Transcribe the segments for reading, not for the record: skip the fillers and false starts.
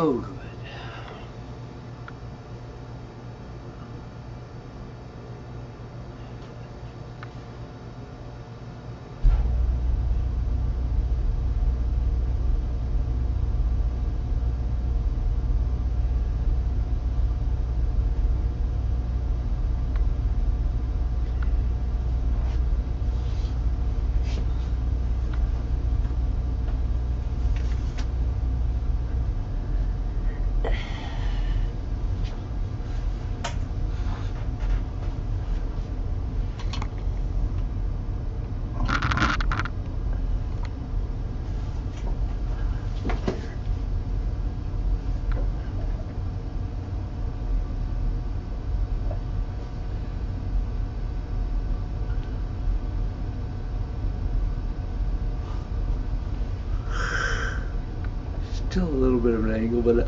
Oh, good. Still a little bit of an angle, but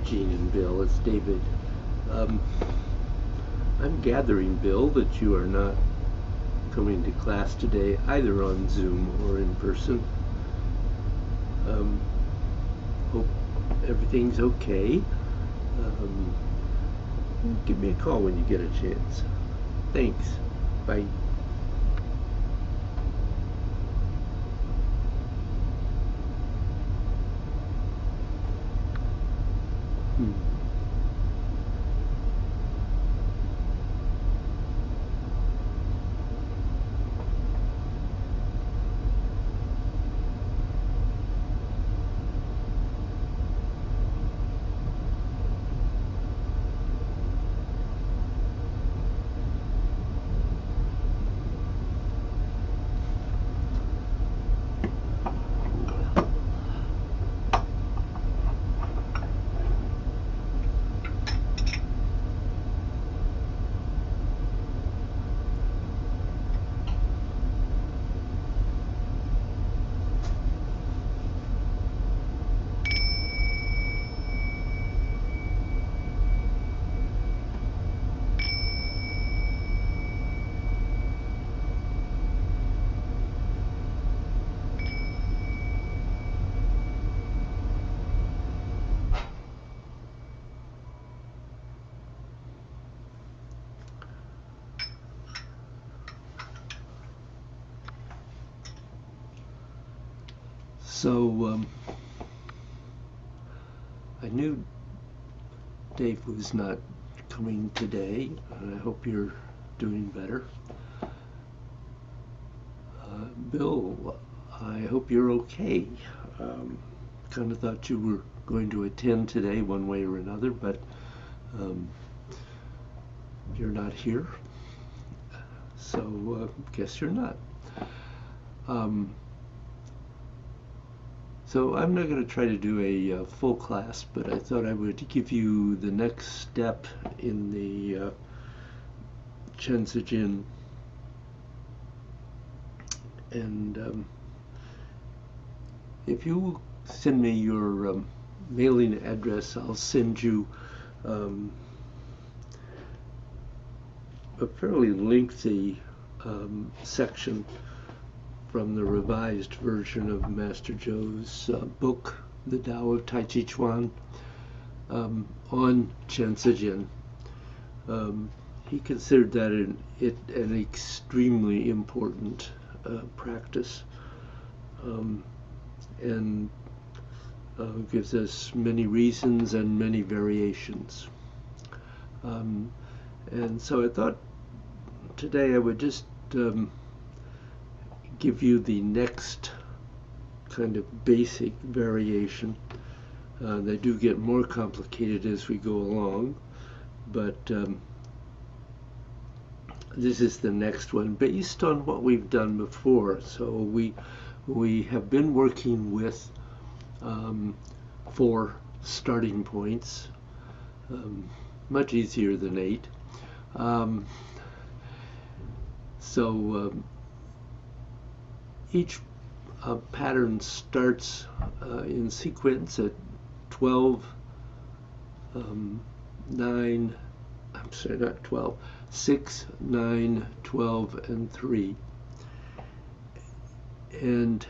Jean and Bill. It's David. Um, I'm gathering, Bill, that you are not coming to class today, either on Zoom or in person. Hope everything's okay. Give me a call when you get a chance. Thanks. Bye. So, I knew Dave was not coming today, and I hope you're doing better. Bill, I hope you're okay. Kind of thought you were going to attend today one way or another, but you're not here, so guess you're not. So I'm not going to try to do a full class, but I thought I would give you the next step in the Tsung. And if you send me your mailing address, I'll send you a fairly lengthy section from the revised version of Master Zhou's book, The Tao of Tai Chi Chuan, on Tsung. He considered that an extremely important practice, and gives us many reasons and many variations. And so I thought today I would just give you the next kind of basic variation. They do get more complicated as we go along, but this is the next one based on what we've done before. So we have been working with 4 starting points, much easier than 8. Each pattern starts in sequence at 12, 9, I'm sorry, not 12, 6, 9, 12, and 3. And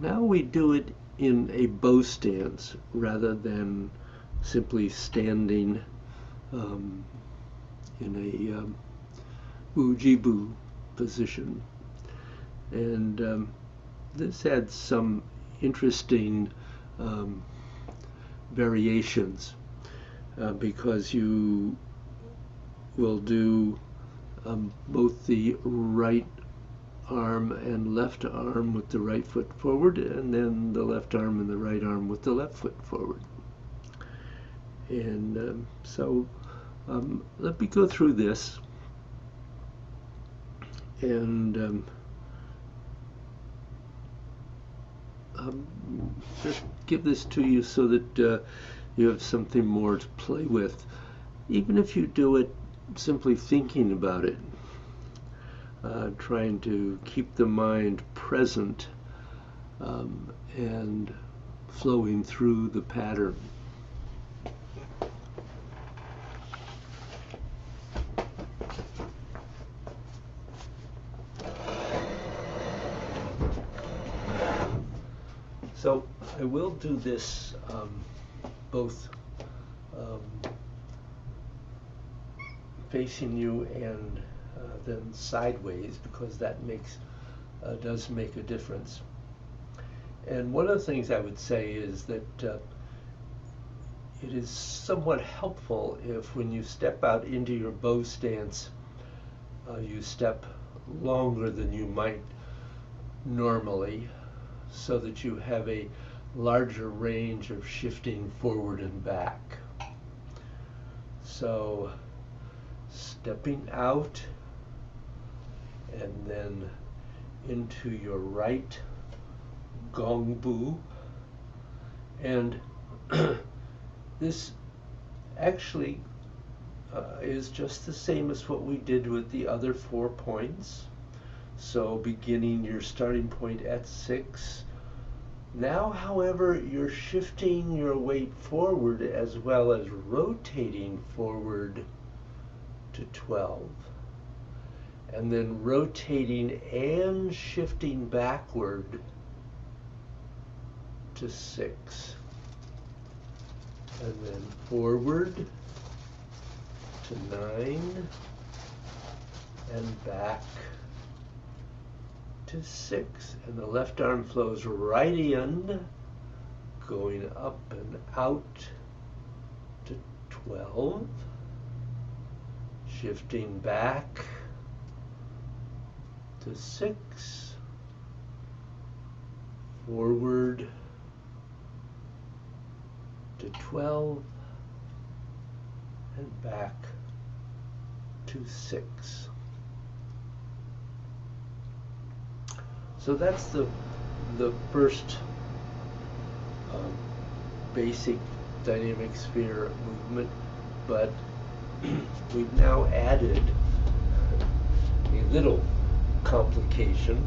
now we do it in a bow stance rather than simply standing in a ujibu position. And this had some interesting variations because you will do both the right arm and left arm with the right foot forward, and then the left arm and the right arm with the left foot forward. And let me go through this and just give this to you so that you have something more to play with, even if you do it simply thinking about it, trying to keep the mind present and flowing through the pattern. So I will do this both facing you and then sideways, because that does make a difference. And one of the things I would say is that it is somewhat helpful if, when you step out into your bow stance, you step longer than you might normally, so that you have a larger range of shifting forward and back. So stepping out and then into your right gongbu, and this actually is just the same as what we did with the other 4 points. So beginning your starting point at 6. Now, however, you're shifting your weight forward as well as rotating forward to 12. And then rotating and shifting backward to 6. And then forward to 9 and back to 6. And the left arm flows right in, going up and out to 12, shifting back to 6, forward to 12, and back to 6. So that's the first basic dynamic sphere movement, but we've now added a little complication.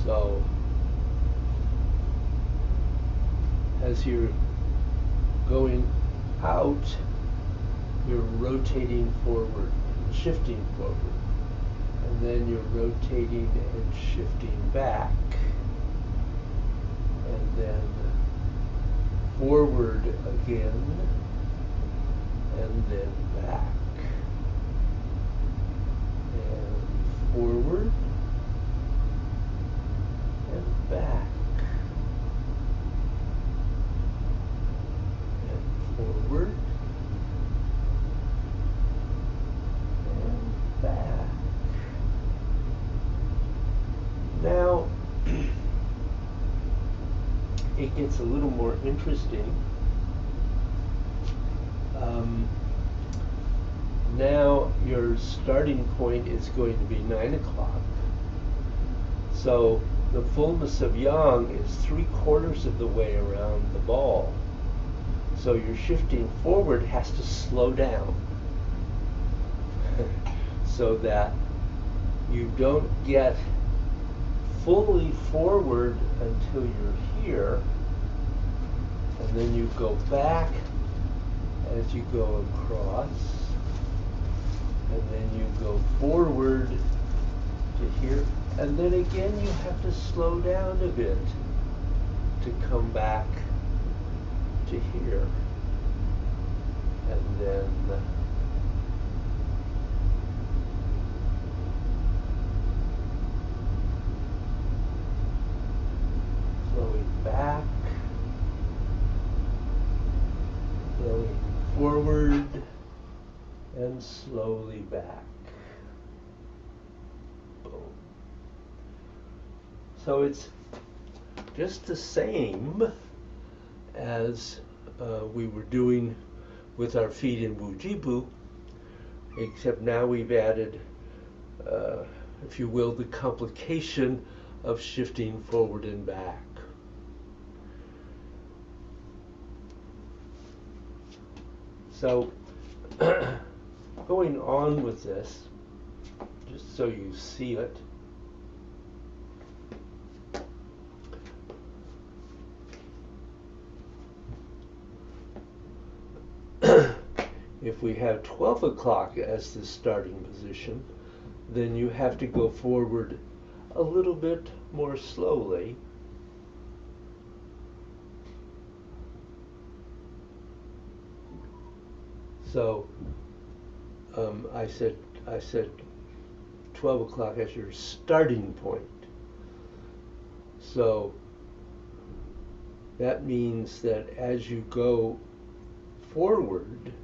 So as you're going out, you're rotating forward, shifting forward, and then you're rotating and shifting back, and then forward again, and then back, and forward and back, and forward and back. Now it gets a little more interesting. Now your starting point is going to be 9 o'clock. So the fullness of yang is 3/4 of the way around the ball. So your shifting forward has to slow down so that you don't get fully forward until you're here, and then you go back as you go across, and then you go forward to here, and then again you have to slow down a bit to come back to here, and then slowing back, slowing forward, and slowly back. Boom. So it's just the same as we were doing with our feet in Wujibu, except now we've added, if you will, the complication of shifting forward and back. So going on with this, just so you see it, If we have 12 o'clock as the starting position, then you have to go forward a little bit more slowly. So I said 12 o'clock as your starting point. So that means that as you go forward,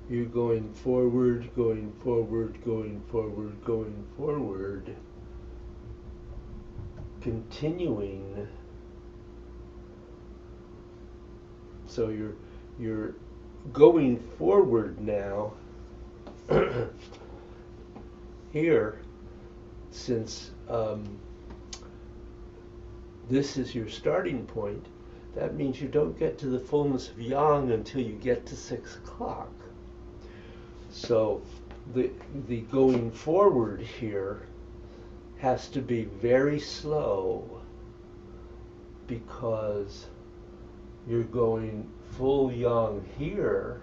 you're going forward, going forward, going forward, going forward, continuing. So you're going forward now here, since this is your starting point. That means you don't get to the fullness of yang until you get to 6 o'clock. So the going forward here has to be very slow, because you're going full yang here,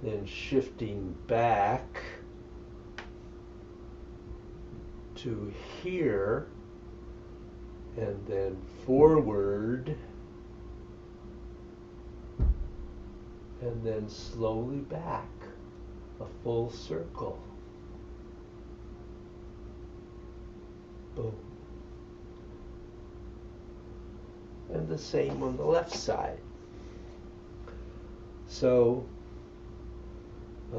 then shifting back to here, and then forward, and then slowly back, a full circle. Boom. And the same on the left side. So I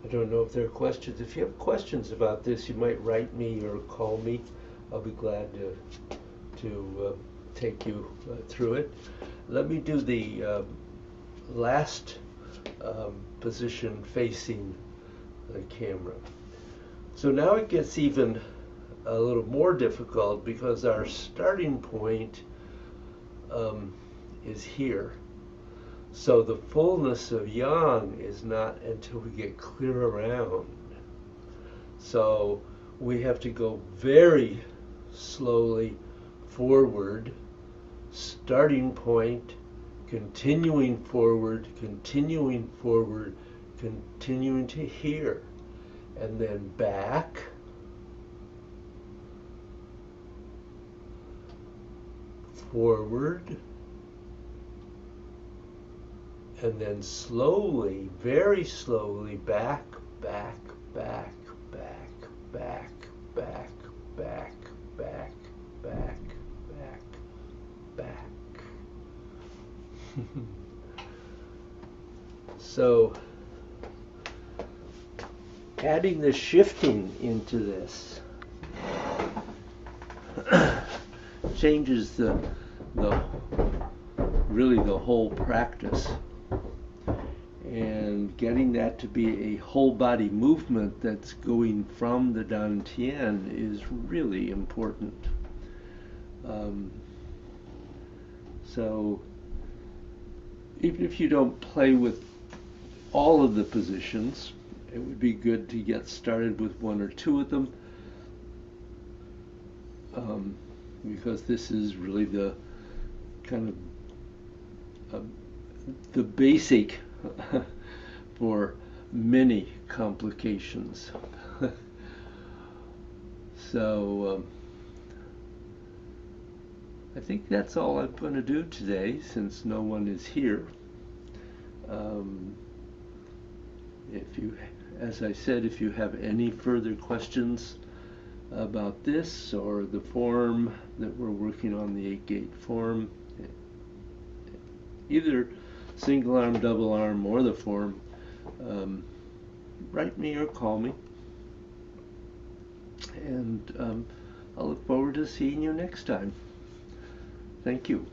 don't know if there are questions. If you have questions about this, you might write me or call me. I'll be glad to take you through it. Let me do the last position facing the camera. So now it gets even a little more difficult, because our starting point is here. So the fullness of yang is not until we get clear around. So we have to go very slowly forward, starting point, continuing forward, continuing to here, and then back, forward, and then slowly, very slowly, back, back, back, back, back, back, back, back, back, back, back. So adding the shifting into this changes really the whole practice, and getting that to be a whole body movement that's going from the dantian is really important. So even if you don't play with all of the positions, it would be good to get started with one or two of them, because this is really the kind of the basic for many complications. So I think that's all I'm going to do today, since no one is here. If you, as I said, if you have any further questions about this or the form that we're working on, the 8-gate form, either single arm, double arm, or the form, write me or call me, and I'll look forward to seeing you next time. Thank you.